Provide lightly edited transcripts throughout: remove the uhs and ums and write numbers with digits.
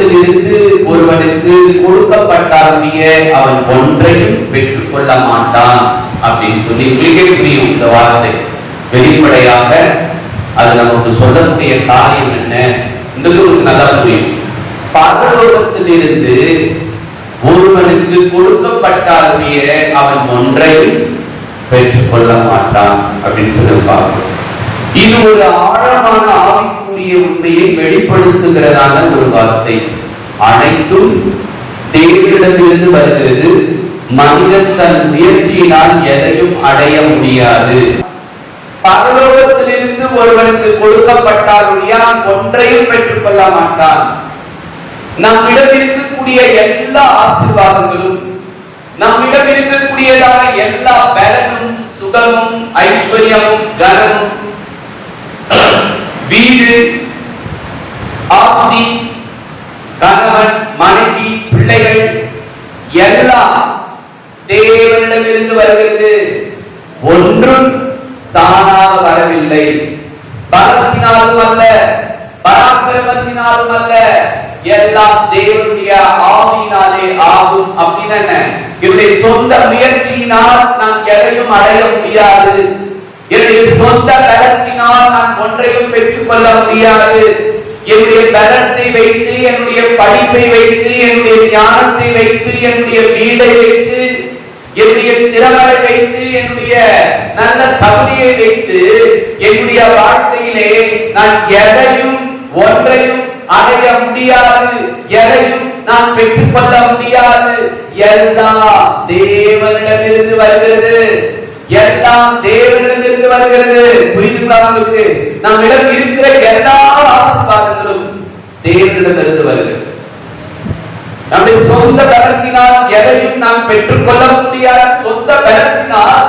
பரலோகத்தில் இருந்து ஒருவனுக்கு கொடுக்கப்பட்டாலுடைய அவன் ஒன்றையும் பெற்றுக் கொள்ள மாட்டான் அப்படின்னு சொல்லி புரியும். இந்த வார்த்தை வெளிப்படையாக அது நமக்கு சொல்லக்கூடிய காரியம் என்ன என்பது நல்லா புரியும். பரலோகத்தில் இருந்து ஒருவனுக்கு கொடுக்கப்பட்டாலுடைய அவன் ஒன்றையும் பெற்றுக் கொள்ள மாட்டான் அப்படின்னு சொல்லியிருப்பாங்க. இது ஒரு ஆழமான ஆவிக்குரிய உண்மையை வெளிப்படுத்துகிறதான ஒரு வார்த்தை. அனைத்தும் தேவனிடமிருந்து வருகிறது. மனிதன் தன் முயற்சியினால் எதையும் அடைய முடியாது. பரலோகத்திலிருந்து ஒருவனுக்கு கொடுக்கப்பட்டாலுடைய ஒன்றையும் பெற்றுக் கொள்ள மாட்டான். நம்மிடம் இருக்கக்கூடிய எல்லா ஆசீர்வாதங்களும், நம்மிடம் இருக்கக்கூடியதான எல்லா பலனும், சுகமும், ஐஸ்வர்யமும், கனமும், வீடு, ஆஸ்தி, கணவன், மனைவி, பிள்ளைகள் எல்லாம் தேவனிடமிருந்து வருகிறது. ஒன்றும் தானாக வரவில்லை. பலத்தினாலும் அல்ல, பராக்கிரமத்தினாலும் அல்ல, எல்லாம் தேவனுடைய ஆவியினாலே ஆகும். அப்படின்னு என்னுடைய சொந்த முயற்சியினால் நான் எதையும் அடைய முடியாது. என்னுடைய சொந்த பலத்தினால் நான் ஒன்றையும் பெற்றுக் கொள்ள முடியாது. என்னுடைய பலத்தை வைத்து, என்னுடைய படிப்பை வைத்து, என்னுடைய ஞானத்தை வைத்து, என்னுடைய வீடை வைத்து, என்னுடைய திறமை வைத்து, என்னுடைய நல்ல தகுதியை வைத்து என்னுடைய வாழ்க்கையிலே நான் எதையும் ஒன்றையும் அடைய முடியாது. எதையும் நான் பெற்றுக் கொள்ள முடியாது. எல்லாம் தேவனிடமிருந்து வருகிறது. எல்லாம் தேவனிடமிருந்து வருகிறது. புரிந்துள்ளவர்களுக்கு நம்மிடம் இருக்கிற எல்லா ஆசீர்வாதங்களும் தேவனிடமிருந்து வருகிறது. நம்முடைய சொந்த பலத்தினால் எதையும் நாம் பெற்றுக் கொள்ள முடியாது. சொந்த பலத்தினால்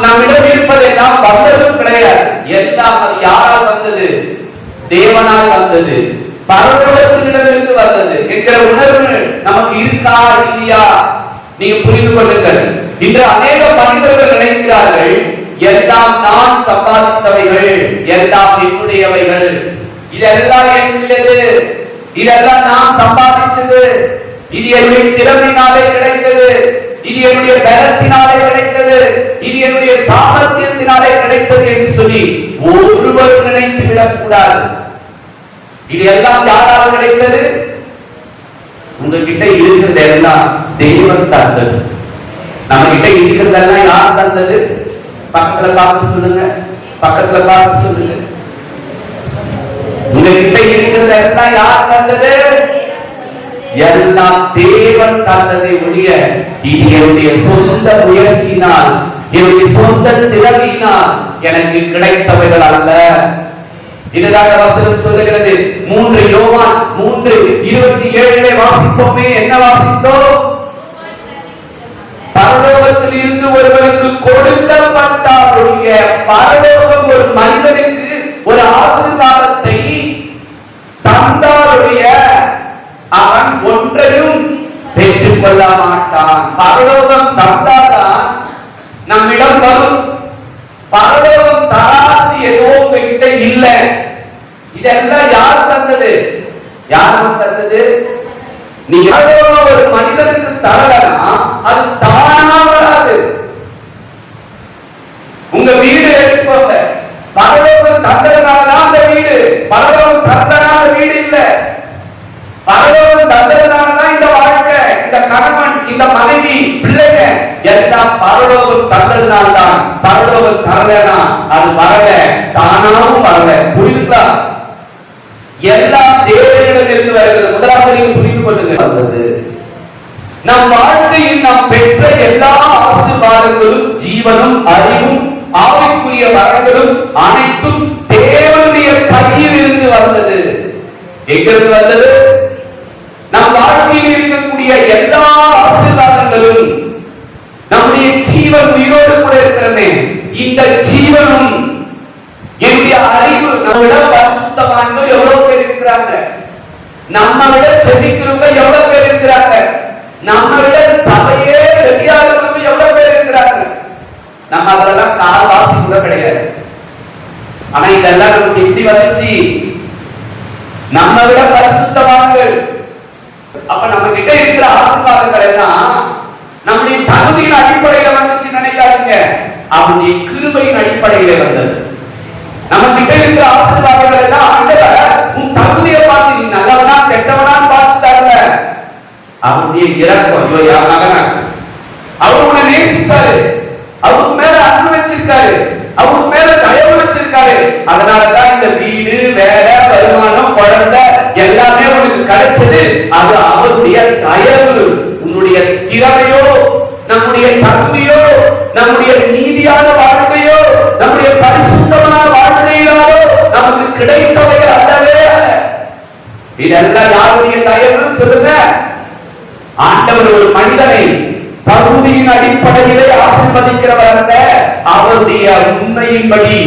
நம்மிடம் இருப்பதெல்லாம் வந்ததும் கிடையாது. எல்லாம் அது யாரால் வந்தது? தேவனால் வந்தது, பரலோகத்திலிருந்து வந்தது என்கிற உணர்வு நமக்கு இருக்கா இல்லையா? நீங்க புரிந்து கொள்ளுங்கள். இன்று அநேக மனிதர்கள் நினைக்கிறார்கள், எல்லாம் நான் சம்பாதித்தவைகள், எல்லாம் என்னுடையவைகள், இதெல்லாம் என்னுடையது, இதெல்லாம் நான் சம்பாதிச்சது, இது என்னுடைய திறமையினாலே கிடைத்தது, இது என்னுடைய பலத்தினாலே கிடைத்தது, இது என்னுடைய சாமர்த்தியத்தினாலே கிடைத்தது என்று சொல்லி ஒருவர் நினைத்து விடக்கூடாது. இது எல்லாம் யாரால் கிடைத்தது? உங்ககிட்ட இருக்கிறது எல்லாம் தெய்வம் தந்தது. நம்ம கிட்ட இருக்கிறதெல்லாம் யார் தந்தது? பக்கத்துல பார்த்து சொல்லுங்க, பக்கத்துல பார்த்து சொல்லுங்க. உங்ககிட்ட இருக்கிறது எல்லாம் யார் தந்தது? எல்லாம் தேவன் தந்ததை ஒழிய இது என்னுடைய சொந்த முயற்சியினால், என்னுடைய சொந்த திறமையினால் எனக்கு கிடைத்தவைகள் அல்ல. இதுதான் வசனம் சொல்லுகிறது. 3 யோவான் 3:27 வாசிப்போமே. என்ன வாசித்தோம்? பரலோகத்தில் இருந்து ஒருவனுக்கு கொடுக்கப்பட்டாலுடைய, பரலோகம் ஒரு மனிதனுக்கு ஒரு ஆசீர்வாதத்தை தந்தாலுடைய அவன் ஒன்றையும் பெற்றுக் கொள்ள மாட்டான். பரலோகம் தந்தாதான் நம்மிடம் வரும். பரலோகம் தராது ஏதோ உங்ககிட்ட இல்ல. இதெல்லாம் யார் தந்தது? யார் தந்தது? நீ ஒரு மனிதனுக்கு தரலனா அது தானா வராது. உங்க வீடு எடுத்துக்கோங்க. பரலோகம் தந்ததுனாலதான் அந்த வீடு. பரலோகம் தந்தனால வீடு இல்ல. பரலோகம் தந்ததுனாலதான் இந்த வாழ்க்கை, இந்த கணவன், இந்த மனைவி, பிள்ளைங்க எல்லாம் பரலோகம் தந்ததுனால்தான். பரலோகம் தரலனா அது வரல, தானாவும் வரல. புரியுதா? எல்லாம் தேவனிடமிருந்து வருகிறது. முதலாவது நீங்க புரிந்து கொள்ளுங்க. நம் வாழ்க்கையில் நாம் பெற்ற எல்லா ஆசீர்வாதங்களும், ஜீவனும், அறிவும், ஆவிக்குரிய வரங்களும் அனைத்தும் தேவனுடைய கையில் இருந்து வந்தது. எங்கிருந்து வந்தது? நம் வாழ்க்கையில் இருக்கக்கூடிய எல்லா ஆசீர்வாதங்களும், நம்முடைய ஜீவன் உயிரோடு கூட இருக்கிறது. இந்த ஜீவனும், என்னுடைய அறிவு, நம்மிடம் பரிசுத்தவான்கள் எவ்வளவு பேர் இருக்கிறாங்க, நம்ம விட செபிக்கிறவங்க எவ்வளவு பேர் இருக்கிறாங்க, நம்ம விட சபையே வெளியாகிறவங்க எவ்வளவு பேர் இருக்கிறாங்க. நம்ம அதெல்லாம் கால்வாசி கூட கிடையாது. ஆனா இதெல்லாம் நமக்கு எப்படி வந்துச்சு? நம்ம விட பரிசுத்தவான்கள், அப்ப நம்ம கிட்ட இருக்கிற ஆசீர்வாதங்கள் எல்லாம் நம்முடைய தகுதியின் அடிப்படையில வந்துச்சு நினைக்காதீங்க, அவருடைய கிருபையின் அடிப்படையில வந்தது. நம்ம கிட்ட இருக்கிற ஆசீர்வாதங்கள் எல்லாம் ஆண்டவர் உன் தகுதியை பார்த்து நீ நல்லவனா கெட்டவனான்னு பார்த்து தரல, அவருடைய இரக்கம். ஐயோ என் மகனாச்சு, அவர் உன்னை நேசிச்சாரு, அவருக்கு மேல அன்பு வச்சிருக்காரு, அவருக்கு மேல தயவு வச்சிருக்காரு. அதனாலதான் இந்த வீடு, வேலை, வருமானம், குழந்தை எல்லாமே உனக்கு கிடைச்சது. அது அவருடைய தயவு. உன்னுடைய திறமையோ, நம்முடைய தகுதியோ, நம்முடைய நீதியான வாழ்க்கையோ, நம்முடைய பரிசுத்தமான வாழ்க்கையிலோ நமக்கு கிடைத்தவை அல்லவே அல்ல. இதெல்லாம் யாருடைய தயவு சொல்லுங்க? ஆண்டவர் ஒரு மனிதனை தகுதியின் அடிப்படையிலே ஆசீர்வதிக்கிறவர் அல்ல, அவருடைய உண்மையின்படி,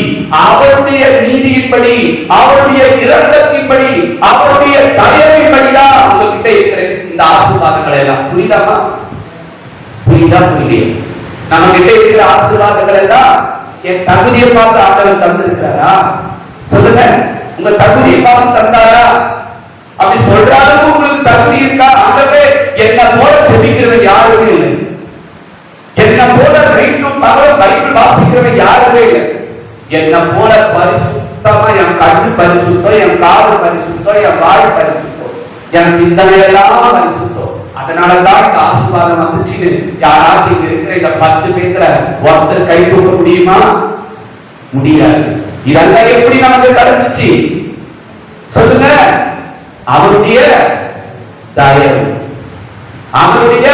அவருடைய நீதியின்படி, அவருடைய இரக்கத்தின்படி, அவருடைய தயவின்படிதான் உங்ககிட்ட இருக்கிற இந்த ஆசீர்வாதங்களை எல்லாம். புரியுதாமா? புரியுதா? புரியல? நம்ம கிட்ட இருக்கிற ஆசீர்வாதங்கள் எல்லாம் என் தகுதியை பார்த்து ஆண்டவர் தந்திருக்கிறாரா? சொல்லுங்க, உங்க தகுதியை பார்த்து தந்தாரா? அப்படி சொல்ற அளவுக்கு உங்களுக்கு தகுதி இருக்கா? ஆண்டவே என்ன போல ஜெபிக்கிறவன் யாருமே இல்லை, என்ன போல நைட்டும் பகலும் பைபிள் வாசிக்கிறவன் யாருமே இல்லை, என்ன போல பரிசுத்தமா என் கண்ணு பரிசுத்தம், என் காது பரிசுத்தம், என் வாய் பரிசுத்தம், என் சிந்தனை எல்லாம் பரிசுத்தம். அதனாலதான் இந்த ஆசீர்வாதம் வந்துச்சு. யாராச்சும் இங்க இருக்கிற இந்த 10 பேர்ல ஒருத்தர் கை தூக்க முடியுமா? முடியாது. இதெல்லாம் எப்படி நமக்கு கிடைச்சிச்சு சொல்லுங்க? அவருடைய தயவு, அவருடைய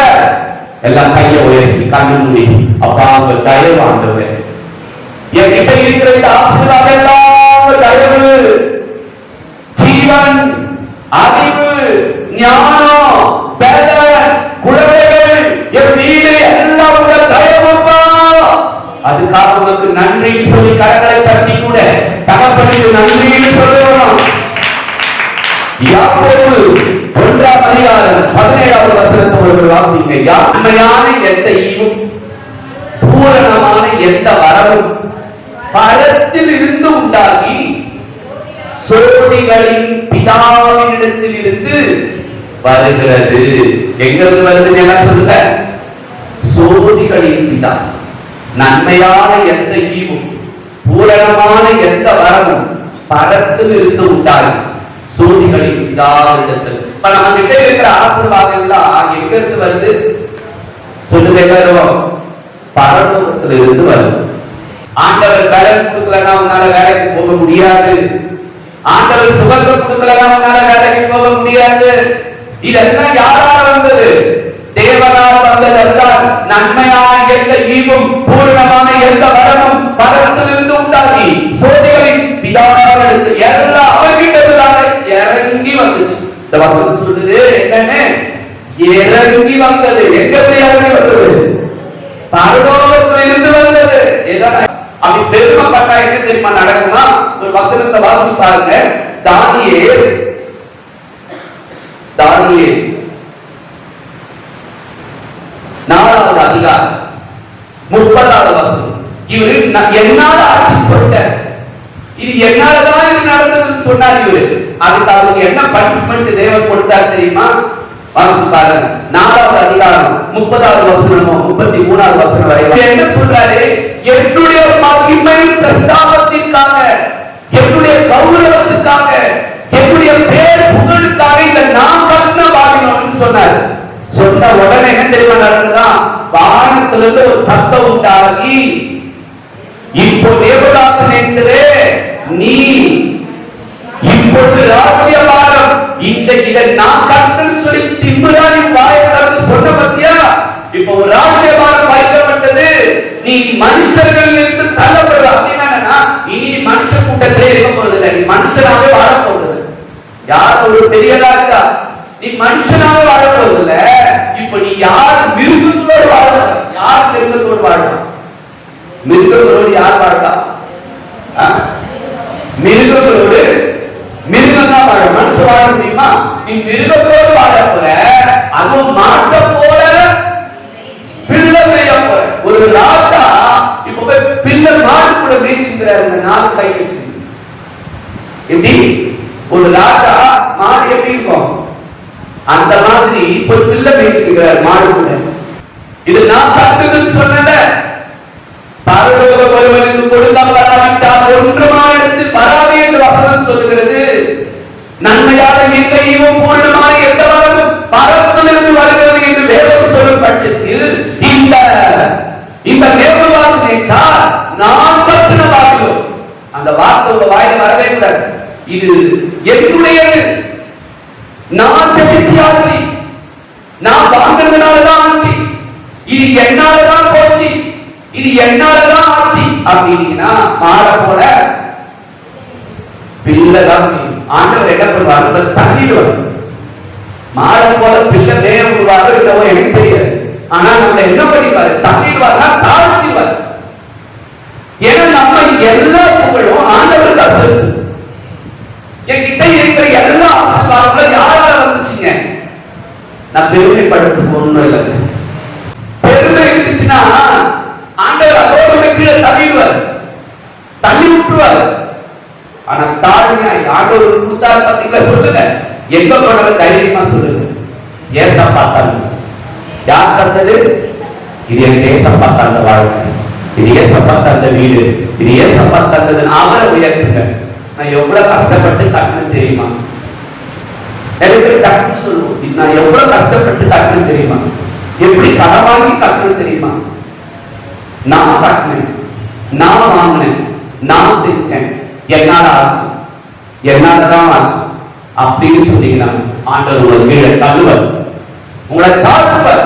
எல்லாம் கையை உயர்த்தி கண்ணு மூடி, அப்பா உங்க தயவு ஆண்டவர், என்கிட்ட இருக்கிற இந்த ஆசீர்வாதம் எல்லாம் தயவு, ஜீவன், அறிவு, ஞானம், பலன், குழந்தைகள், என் வீடு எல்லாம் உங்க தயவுப்பா. அதுக்காக உங்களுக்கு நன்றி சொல்லி கரங்களை தட்டி கூட தகப்பனுக்கு நன்றின்னு சொல்லணும். யாக்கோபு 1ஆம் அதிகாரம் 17வது வசனத்தை வாசிங்க. உண்மையான எந்த ஈவும் பூரணமான எந்த வரவும் பரத்தில் இருந்து உண்டாகி சோதிகளின் பிதாவினிடத்தில் இருந்து வருகிறது. எங்கிருந்து வருதுன்னு எல்லாம் சொல்லுங்க? சோதிகளின் பிதா. நன்மையான எந்த ஈவும் பூரணமான எந்த வரவும் பரத்தில் இருந்து உண்டாகி சோதிகளின் பிதாவினிடத்தில். இப்ப நம்ம கிட்ட இருக்கிற ஆசீர்வாதம் எல்லாம் எங்க இருந்து வருது சொல்லுங்க? எல்லாரும் பரலோகத்தில் இருந்து வருது. ஆண்டவர் வேலை கொடுக்கலன்னா உன்னால வேலைக்கு போக முடியாது. ஆண்டவர் சுகத்தை கொடுக்கலன்னா உன்னால வேலைக்கு போக முடியாது. இதெல்லாம் யாரால வந்தது? தேவனால் வந்தது என்றால் நன்மையான எந்த ஈவும் பூரணமான எந்த வரமும் பரத்திலிருந்து உண்டாகி சோதிகளின் பிதாவினிடத்தில் எல்லாம் அவர்கிட்ட இறங்கி வந்துச்சு. இந்த வசனம் சொல்லுது என்னன்னு? இறங்கி வந்தது. எங்க இறங்கி வந்தது? பரலோகத்தில் இருந்து வந்தது. அப்படி பெருமைப்பட்டா என்ன தெரியுமா நடக்குமா? ஒரு வசனத்தை வாசி பாருங்க. தானியேல் 4வது அதிகாரம் 30வது வசனம். இவரு என்னால ஆட்சி சொல்லிட்டார், இது என்னாலதான் இது நடந்ததுன்னு சொன்னார் இவரு. அதுக்கு அவருக்கு என்ன பனிஷ்மெண்ட் தேவன் கொடுத்தார் தெரியுமா? வாசி பாருங்க. 4வது அதிகாரம் 30வது வசனமும் 33வது வசனம் வரை என்ன சொல்றாரு? என்னுடைய மகிமை பிரஸ்தாபத்திற்காக, என்னுடைய கௌரவத்துக்காக, என்னுடைய பேர் புகழுக்காக இந்த நான் கட்டின பாபிலோன் சொன்னார். சொன்ன உடனே என்ன தெரியுமா நடந்ததா? வானத்திலிருந்து ஒரு சத்தம் உண்டாகி, இப்போ தேவதாசனே நீ இப்பொழுது ராஜ்யபாரம் இதை நான் கட்டன்னு சொல்லி திம்புராணி வாயை திறந்து சொன்ன பத்தியா? இப்போ ஒரு ராஜ்யபாரம் வைக்கப்பட்டது, நீ மனுஷர்கள் இருந்து தள்ளப்படுற. அப்படின்னா இனி மனுஷ கூட்டத்திலே இருக்க போறதில்லை, நீ மனுஷனாவே வாழ போறது. யார் ஒரு பெரியதா இருக்கா? நீ மனுஷனாவே வாழ போறதில்ல. இப்ப நீ யார் மிருகத்தோடு வாழ? யார் மிருகத்தோடு வாழலாம்? மிருகங்களோடு யார் வாழா? மிருகங்களோடு மிருகம் தான் வாழ. மனுஷ வாழ முடியுமா? நீ மிருகத்தோடு வாழ போற, அதுவும் மாட்ட போல பிள்ளை செய்ய போற. ஒரு ராஜா இப்ப போய் பிள்ளை மாடு கூட மேய்ச்சிக்கிறாரு. நாலு கை வச்சு எப்படி ஒரு ராஜா மாடு எப்படி இருக்கும்? அந்த மாதிரி ஒரு பிள்ளை பேசிக்கிறார் மாடு கூட. இது நான் கற்றுன்னு சொன்னல, பரலோக ஒருவனுக்கு கொடுக்கப்படாவிட்டால் ஒன்றுமாயிடத்து வராது என்று வசனம் சொல்லுகிறது. நன்மையாக எந்த ஈவும் பூர்ணமான எந்த வளமும் பரத்திலிருந்து வருகிறது என்று வேதம் சொல்லும் பட்சத்தில் இந்த வேறுபாடு நேச்சா நான் கற்றுன வாயிலோ அந்த வார்த்தை உங்க வாயில் வரவே கூடாது. இது என்னுடையது, நான் ஜெபிச்சு ஆச்சு, நான் வாங்குறதுனாலதான் ஆச்சு, இது என்னாலதான் போச்சு, இது என்னாலதான் ஆச்சு அப்படின்னா மாற போல பிள்ளைதான். ஆண்டவர் என்ன பண்ணுவாங்க, தள்ளிடுவார். மாற போல பிள்ளை நேரம் விடுவாரோ இல்லவோ எனக்கு தெரியாது. ஆனா நம்ம என்ன பண்ணிடுவாரு, தள்ளிடுவார்னா தாழ்த்திடுவார். ஏன்னா நம்ம எல்லா புகழும் ஆண்டவர் தான் செலுத்து. என்கிட்ட இருக்கிற எல்லா ஆசீர்வாதங்களும் யாரால வந்துச்சுங்க? நான் பெருமைப்படுத்த ஒண்ணும் இல்லை. பெருமை இருந்துச்சுன்னா ஆண்டவர் அதோட கீழே தள்ளிடுவார், தள்ளி விட்டுருவார். ஆனா தாழ்மையாய் ஆண்டவர் கொடுத்தாரு பாத்தீங்களா? சொல்லுங்க, எங்க போனது தைரியமா சொல்லுங்க. ஏசப்பா தந்து யார் தந்தது? இது என் ஏசப்பா தந்த வாழ்க்கை, இது ஏசப்பா தந்த வீடு, இது ஏசப்பா தந்தது. அவரை உயர்த்துங்க. நான் எவ்வளவு கஷ்டப்பட்டு கட்டணும் தெரியுமா? எனக்கு கட்டணும் சொல்லுவோம். நான் எவ்வளவு கஷ்டப்பட்டு கட்டணும் தெரியுமா? எப்படி கடன் வாங்கி கட்டணும் தெரியுமா? நான் கட்டினேன், நான் வாங்கினேன், நான் செஞ்சேன், என்னால ஆச்சு, என்னாலதான் ஆச்சு அப்படின்னு சொன்னீங்கன்னா ஆண்டவர் உங்களை கீழே தள்ளுவர், உங்களை தாழ்த்துவர்.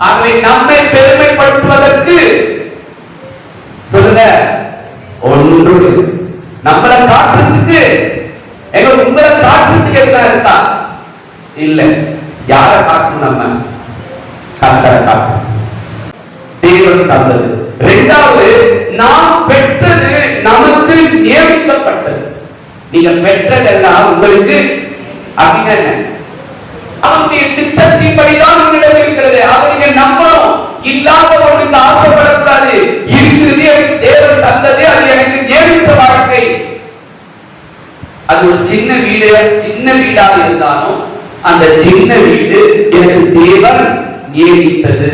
ஆகவே நம்மை பெருமைப்படுத்துவதற்கு சொல்லுங்க ஒன்று, நம்மளை காட்டுறதுக்கு எங்க உங்களை காட்டுறதுக்கு என்ன இருக்கா? இல்ல. யாரை காட்டணும்? நம்ம கர்த்தரை காட்டணும். தேவன் தந்தது. இரண்டாவது, நாம் பெற்றது நமக்கு நியமிக்கப்பட்டது. நீங்க பெற்றதெல்லாம் உங்களுக்கு அப்படின்னா அவனுடைய திட்டத்தின்படிதான் உங்களிடம் இருக்கிறது. அதை நீங்க நம்பணும். இல்லாத ஒன்றுக்கு ஆசைப்படக்கூடாது. இருக்கிறது எனக்கு தேவன் தந்தது, அது எனக்கு நியமித்த வாழ்க்கை. அது ஒரு சின்ன வீடு, சின்ன வீடாக இருந்தாலும் அந்த சின்ன வீடு எனக்கு தேவன் நியமித்தது.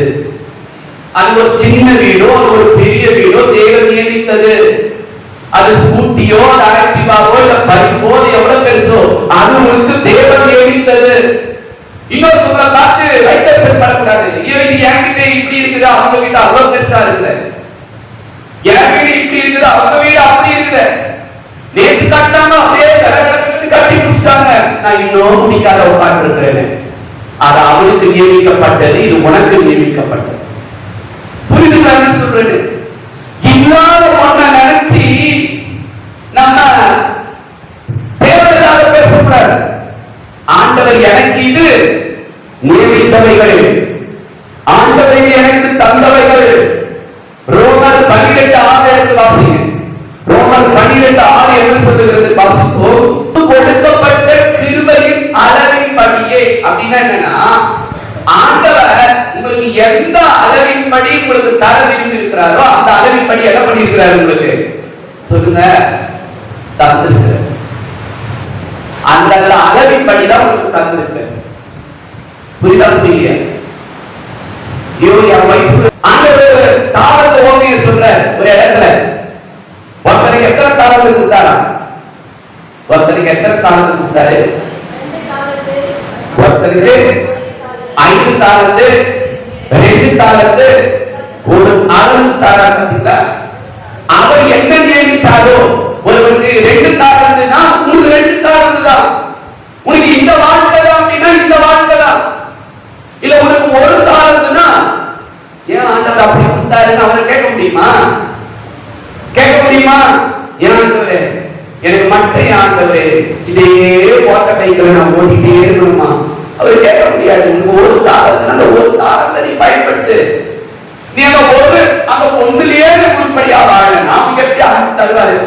அது ஒரு சின்ன வீடோ அது ஒரு பெரிய வீடோ தேவன் நியமித்தது. அது ஸ்கூட்டியோ ஆக்டிவாவோ இல்ல பைக்கோ எவ்வளவு பெருசோ அது உங்களுக்கு தேவன் நியமித்தது. இன்னொருத்தவங்களை பார்த்து ரைட்டர் பண்ணக்கூடாது. இது என்கிட்ட இப்படி இருக்குது, அவங்க கிட்ட அவ்வளவு பெருசா இருக்குல்ல, என் வீடு இப்படி இருக்குது, அவங்க வீடு அப்படி இருக்குல்ல, நேற்று கட்டாம அப்படியே கட்டி முடிச்சிட்டாங்க, நான் இன்னும் முடிக்காத உட்கார்ந்து இருக்கிறேன். அது அவளுக்கு நியமிக்கப்பட்டது, இது உனக்கு நியமிக்கப்பட்டது. புரிதுன்னு சொல்றது. இல்லாத ஒன்றை நினைச்சு நம்ம தேவையில்லாத பேசக்கூடாது. ஆண்டவர் எனக்கு இது நியமித்தவைகள், ஆண்டவர் எனக்கு தந்தவைகள். ரோமர் 12:6 எடுத்து வாசிங்க. ரோமர் 12:6 என்ன சொல்லுகிறது வாசிப்போம். கொடுக்கப்பட்ட கிருபையின் அளவின்படியே அப்படின்னா என்னன்னா, ஆண்டவர் உங்களுக்கு எந்த அளவின்படி உங்களுக்கு தர விரும்பி இருக்கிறாரோ அந்த அளவின்படி என்ன பண்ணியிருக்கிறார் உங்களுக்கு சொல்லுங்க, தந்திருக்கிறார். அந்த அளவின்படிதான் உங்களுக்கு தந்திருக்கிறார். புரியுதா? புரியல? ஆண்டவர் தாளத்து ஓவிய சொல்ற ஒரு இடத்துல ஒருத்தருக்கு எத்தனை தாளத்து கொடுத்தாரா? ஒருத்தருக்கு எத்தனை தாளத்து கொடுத்தாரு? ஒருத்தருக்கு 5 தாளத்து, 2 தாளத்து, 1 தாளத்து. அவர் என்ன நியமிச்சாரோ, ஒருவருக்கு 2 தாளத்துனா உங்களுக்கு 2 தாளத்து தான். உனக்கு இந்த வாழ்க்கை தான் அப்படின்னா இந்த வாழ்க்கை தான். இல்ல உனக்கு 1 தாளத்துனா ஏன் ஆண்டவர் அப்படி கொடுத்தாருன்னு அவரை கேட்க முடியுமா? கேட்க முடியுமா? ஏன் ஆண்டவரே எனக்கு மட்டும் ஆண்டவரே இதே ஓட்ட கைகளை நான் ஓட்டிட்டே இருக்கணுமா? அவர் கேட்க முடியாது. உங்க 1 தாளத்துல அந்த 1 தாளத்தை நீ பயன்படுத்து. நீ அந்த ஒன்றிலேயே உருப்படியா வாழ நாம எப்படி ஆட்சி தருவாரு?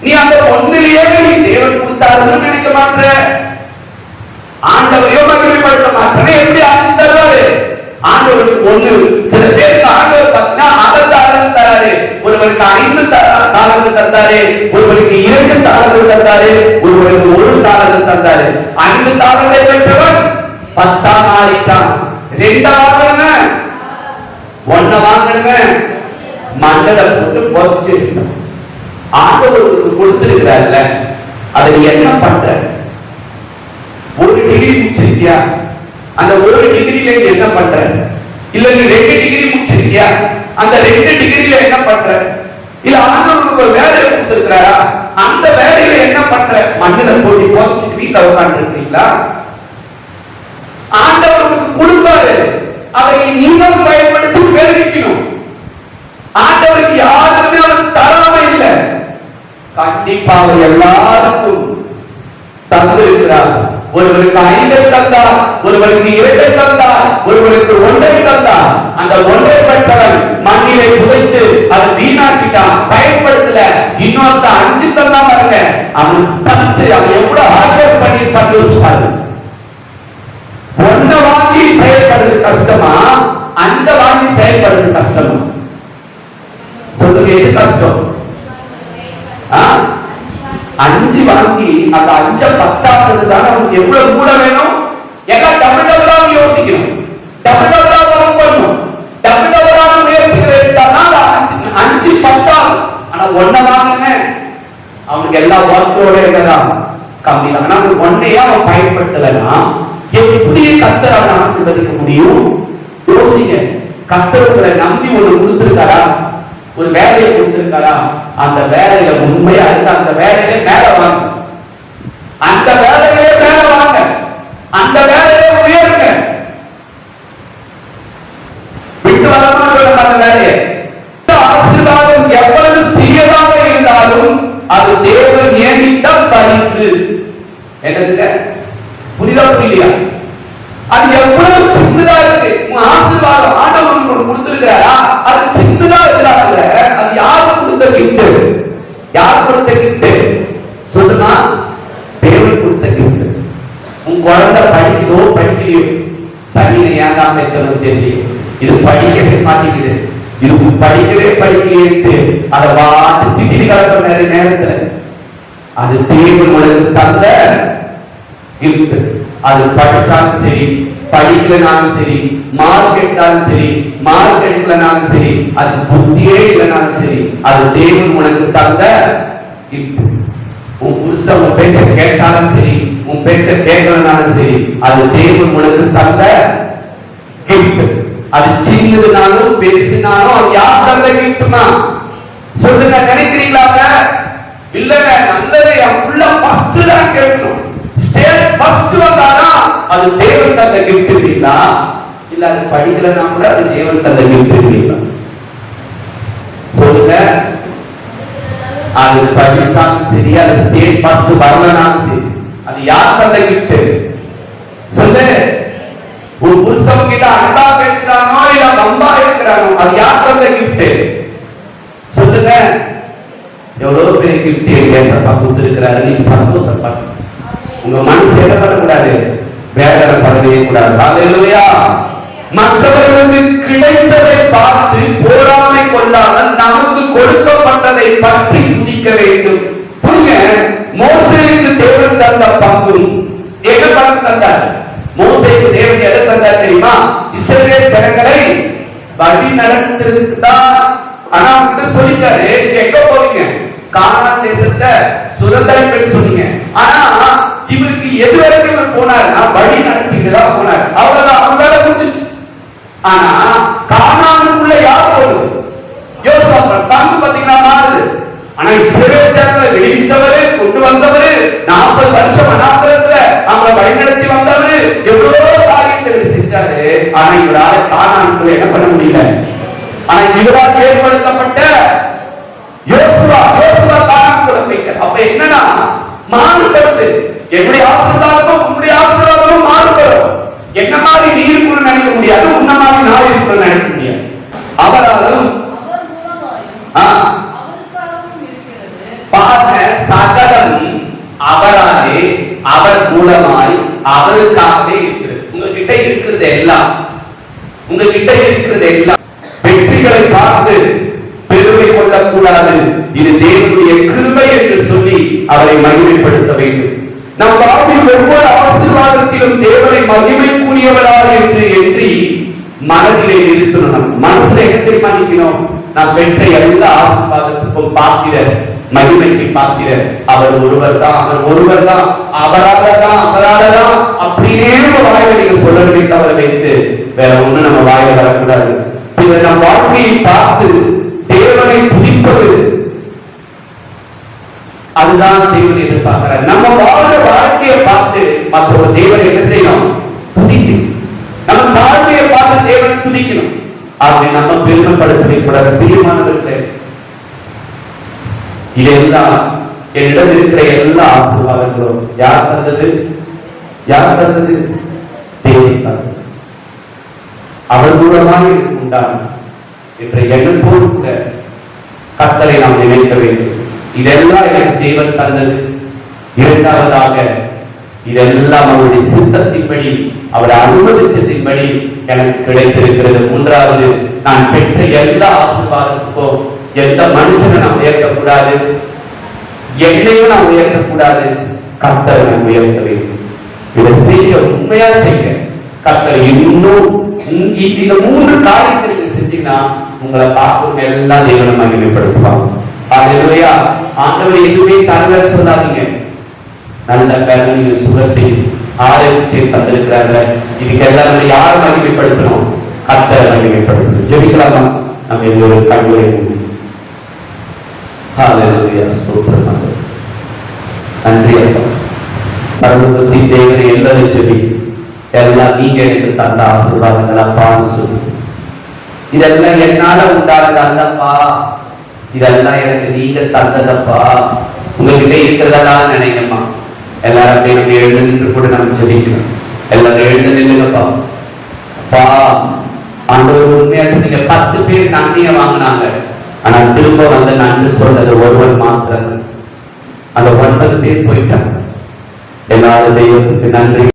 நீ அந்த ஒன்றிலேயே நீ தேவன் கொடுத்தாருன்னு நினைக்க மாட்ட, ஆண்டவரையோ மகிமைப்படுத்த மாட்டேன்னு எப்படி ஆட்சி தருவாரு? ஆண்டவருக்கு ஒண்ணு. சில பேருக்கு ஆண்டவர் பார்த்தீங்கன்னா 6 தாளந்து தராரு, ஒருவருக்கு 5 தாளந்து தந்தாரு, ஒருவருக்கு 2 தாளந்து தந்தாரு, ஒருவருக்கு 1 தாளந்து தந்தாரு. 5 தாளந்தை பெற்றவர் 10ஆம் நாளைத்தான் 2ஆவது ஒன்ன வாங்கணுங்க மண்டல போட்டு போச்சு. ஆண்டவருக்கு கொடுத்திருக்கிறார்ல, அதை என்ன பண்ற? ஒரு டிகிரி முடிச்சிருக்கியா? அந்த ஒரு டிகிரில என்ன பண்ற? இல்ல நீ 2 டிகிரி முடிச்சிருக்கியா? அந்த 2 டிகிரில என்ன பண்ற? இல்ல ஆண்டவருக்கு ஒரு வேலையை கொடுத்திருக்கிறாரா? அந்த வேலையில என்ன பண்ற? மண்டல போட்டு போச்சு வீட்டுல உட்கார்ந்து இருக்கீங்களா? ஆண்டவருக்கு கொடுப்பாரு, அதை நீங்கள் பயன்படுத்தி பெருகிக்கணும். ஆண்டவருக்கு யாருமே அவர் தராம இல்லை, கண்டிப்பாக எல்லாருக்கும் தந்திருக்கிறார். ஒருவருக்கு 5 தந்தார், ஒருவருக்கு 2 தந்தார், ஒருவருக்கு 1 தந்தார். அந்த 1 பெற்றவன் மண்ணிலே புதைத்து அது வீணாக்கிட்டான், பயன்படுத்தல. இன்னொருத்த 5 தந்தா பாருங்க, அவன் 10, அவன் எவ்வளவு ஆர்டர் பண்ணி யோசிப்பாரு. 1 வாங்கி செயல்படுறது கஷ்டமா, 5 வாங்கி செயல்படுறது கஷ்டமா? சொல்லுங்க, எது கஷ்டம்? 5 வாங்கி அந்த 5 10 தான் நமக்கு எவ்வளவு கூட வேணும்? எல்லாம் டபுள் டபுளா யோசிக்கணும், டபுள் டபுளா ஒர்க் பண்ணணும், டபுள் டபுளா முயற்சிகள் எடுத்தானா 5 10. ஆனா 1 வாங்குங்க, அவனுக்கு எல்லா ஒர்க்கோட இருக்கதான் கம்மி தான். ஆனா 1 அவன் பயன்படுத்தலன்னா எப்படி கர்த்தர் அவனை ஆசீர்வதிக்க முடியும்? யோசிங்க. கர்த்தர் உங்களை நம்பி ஒன்று கொடுத்திருக்காரா, ஒரு வேலையை கொடுத்திருக்காரா? அந்த வேலையில உண்மையா இருக்க, அந்த வேலையில மேல வாங்க, அந்த வேலையிலே மேல வாங்க, அந்த வேலையில உயருங்க. விட்டு வரமான அந்த வேலையை ஆசீர்வாதம் எவ்வளவு சிறியதாக இருந்தாலும் அது தேவன் நியமித்த பரிசு. என்னதுங்க? புரிதா புரியலையா? அது எவ்வளவு சின்னதா இருக்கு. உங்க ஆசீர்வாதம் ஆண்டவருக்கு கொடுத்திருக்கிறாரா, அது சின்னதா இருக்கிறாங்க. அது யாருக்கு கொடுத்த கிஃப்ட்? யார் கொடுத்த கிஃப்ட் சொல்லுங்க? தேவன் கொடுத்த கிஃப்ட். உங்க குழந்தை படிக்குதோ படிக்கலையோ, சனியை ஏங்காம இருக்கணும் தெரியல, இது படிக்கவே மாட்டேங்குது, இது படிக்கவே படிக்கலையே அதை வாட்டு திட்டி கலக்கிற நிறைய நேரத்துல, அது தேவன் உனக்கு தந்த கிஃப்ட். அது படிச்சாலும் சரி, படிக்கலனாலும் சரி, மார்க் எடுத்தாலும் சரி, மார்க் எடுக்கலனாலும் சரி, அது புத்தியே இல்லைனாலும் சரி, அது தேவன் உனக்கு தந்த கிஃப்ட். உன் புருஷன் உன் பேச்ச கேட்டாலும் சரி, உன் பேச்ச கேட்கலனாலும் சரி, அது தேவன் உனக்கு தந்த கிஃப்ட். அது சின்னதுனாலும் பெருசுனாலும் அது யார் தந்த கிஃப்ட்னா சொல்லுங்க. நினைக்கிறீங்களாங்க? இல்லங்க, நல்லது என் உள்ள ஃபர்ஸ்ட் தான் கேட்கணும், ஸ்டேட் ஃபர்ஸ்ட் வந்தானா அது தேவன் தந்த கிஃப்ட் இல்லீங்களா? இல்ல அது படிக்கலனா கூட அது தேவன் தந்த கிஃப்ட் இல்லீங்களா? சொல்லுங்க. அது படிச்சாலும் சரி, அது ஸ்டேட் ஃபர்ஸ்ட் வரலனாலும் சரி, அது யார் தந்த கிஃப்ட்? சொல்லு. ஒரு புருஷன் கிட்ட அன்பா பேசுறானோ இல்ல வம்பா இருக்கிறானோ, அது யார் தந்த கிஃப்ட்? சொல்லுங்க. எவ்வளவு பெரிய கிஃப்ட் ஏசப்பா கொடுத்திருக்கிறாரு, நீங்க சந்தோஷப்படணும். உங்க மனசு எடப்படக்கூடாது, வேதனைப்படவே கூடாது. ஹல்லேலூயா. மற்றவர்களுக்கு கிடைத்ததை பார்த்து போராமை கொள்ளாமல் நமக்கு கொடுக்கப்பட்டதை பற்றி துதிக்க வேண்டும். புரியுங்க. மோசேக்கு தேவன் தந்த பங்கும் என்ன பங்கு தந்தார்? மோசேக்கு தேவன் எதை தந்தார் தெரியுமா? இஸ்ரவேல் ஜனங்களை வழி நடத்திருந்தார். ஆனா அவங்கிட்ட சொல்லிட்டாரு, எங்க போவீங்க? கானான் தேசத்தை சுதந்திரம் பெற்று சொன்னீங்க. ஆனா இவருக்கு எது வரைக்கும் இவர் போனார்னா வழி நடத்திட்டு தான் போனார். அவ்வளவுதான், அவங்களால முடிஞ்சிச்சு. ஆனா கானானுக்குள்ள யார் போகுது? யோசேப்பு. பங்கு பாத்தீங்கன்னா மாறுது. ஆனா இஸ்ரவேல் ஜனங்களை வெளியிட்டவரு, கொண்டு வந்தவரு, 40 வருஷம் அனாந்தரத்துல அவங்களை வழிநடத்தி வந்தவரு, எவ்வளவோ காரியங்களை செஞ்சாரு. ஆனா இவரால கானானுக்குள்ள என்ன பண்ண முடியல. ஆனா இவரால் ஏற்படுத்தப்பட்ட யோசுவா கானானுக்குள்ள போயிட்டார். அப்ப என்னன்னா மாறுபடுது. எப்படி ஆசீர்வாதமும் உங்களுடைய ஆசீர்வாதமும் மாறுபடும். என்ன மாதிரி நீ இருக்கணும்னு நினைக்க முடியாது, உன்ன மாதிரி நான் இருக்கணும்னு நினைக்க முடியாது. அவராலும் பாருங்க, சகலம் அவராலே, அவர் மூலமாய், அவருக்காகவே இருக்கிறது. உங்ககிட்ட இருக்கிறது எல்லாம், உங்ககிட்ட இருக்கிறது எல்லாம் வெற்றிகளை பார்த்து பெருமை கொள்ளக்கூடாது. இது தேவனுடைய கிருபை என்று சொல்லி அவரை மகிமைப்படுத்த வேண்டும். நம் வாழ்வில் ஒவ்வொரு ஆசீர்வாதத்திலும் தேவனை மகிமைக்குரியவராக என்று எண்ணி மனதிலே நிறுத்தணும். மனசுல என்ன தெரியுமா நிக்கணும்? நான் பெற்ற எல்லா ஆசீர்வாதத்துக்கும் பாத்திர, மகிமைக்கு பாத்திர அவர் ஒருவர் தான், அவர் ஒருவர் தான், அவராலதான் அப்படின்னே நம்ம வாயில நீங்க சொல்லவே தவிர வைத்து வேற ஒண்ணு நம்ம வாயில வரக்கூடாது. இதை நம் வாழ்க்கையை பார்த்து தேவனை துதிப்பது, அதுதான் தேவனை எதிர்பார்க்கிறார். நம்ம வாழ்ற வாழ்க்கையை பார்த்து மற்றொரு தேவனை என்ன செய்யணும்? துதிக்கணும். நம்ம வாழ்க்கையை பார்த்து தேவனை துதிக்கணும். அதை நம்ம பெருமைப்படுத்தக்கூடாது. பிரியமானவர்களே, இதெல்லாம் என்னிடம் இருக்கிற எல்லா ஆசீர்வாதங்களும் யார் தந்தது? யார் தந்தது? தேவன் தந்தது. அவர் மூலமாக உண்டான என்ற எண்ணத்தோடு கூட கர்த்தரை நாம் நினைக்க வேண்டும். இதெல்லாம் எனக்கு தேவன் தந்தது. இரண்டாவதாக, இதெல்லாம் அவருடைய சித்தத்தின்படி, அவர் அனுமதிச்சத்தின்படி எனக்கு கிடைத்திருக்கிறது. மூன்றாவது, நான் பெற்ற எல்லா ஆசீர்வாதத்துக்கும் எந்த மனுஷனை நாம் உயர்த்தக்கூடாது, என்னையும் நாம் உயர்த்தக்கூடாது, கர்த்தரை நாம் உயர்த்த வேண்டும். இதை செய்ய, உண்மையா செய்ய கர்த்தர் இன்னும் இந்த மூன்று காரியத்தை நீங்க செஞ்சீங்கன்னா உங்களை பார்க்கும் எல்லாம் தேவனை மகிமைப்படுத்துவாங்க. அல்லேலூயா. ஆண்டவர் எதுவுமே தரல சொல்லாதீங்க. நல்ல கல்வியை, சுகத்தை, ஆரோக்கியத்தை தந்திருக்கிறாங்க. இதுக்கெல்லாம் நம்ம யார் மகிமைப்படுத்தணும்? கர்த்தரை மகிமைப்படுத்தணும். ஜெபிக்கலாமா? நம்ம ஒரு கண்களை ஹல்லேலூயா. ஸ்தோத்திரம். நன்றி அப்பா. பரலோகத்தின் தேவனை எல்லாரும் ஜெபி, எல்லாம் நீங்க எனக்கு தந்த ஆசீர்வாதங்கள் அப்பான்னு சொல்லி, இதெல்லாம் என்னால உண்டானது அல்லப்பா, இதெல்லாம் எனக்கு நீங்க தந்ததப்பா, உங்ககிட்ட இருக்கிறதெல்லாம் நினைக்கமா. எல்லாரும் எழுந்து நின்று கூட நம்ம ஜெபிக்கணும். எல்லாரும் எழுந்து நில்லுங்கப்பா. அப்பா, ஆண்டவர் உண்மையாக நீங்க 10 பேர் நன்மையை வாங்கினாங்க. ஆனா திரும்ப வந்து நன்றி சொன்னது ஒருவர் மாத்திரம். அந்த 9 பேர் போயிட்டாங்க. எல்லாரும் தெய்வத்துக்கு நன்றி.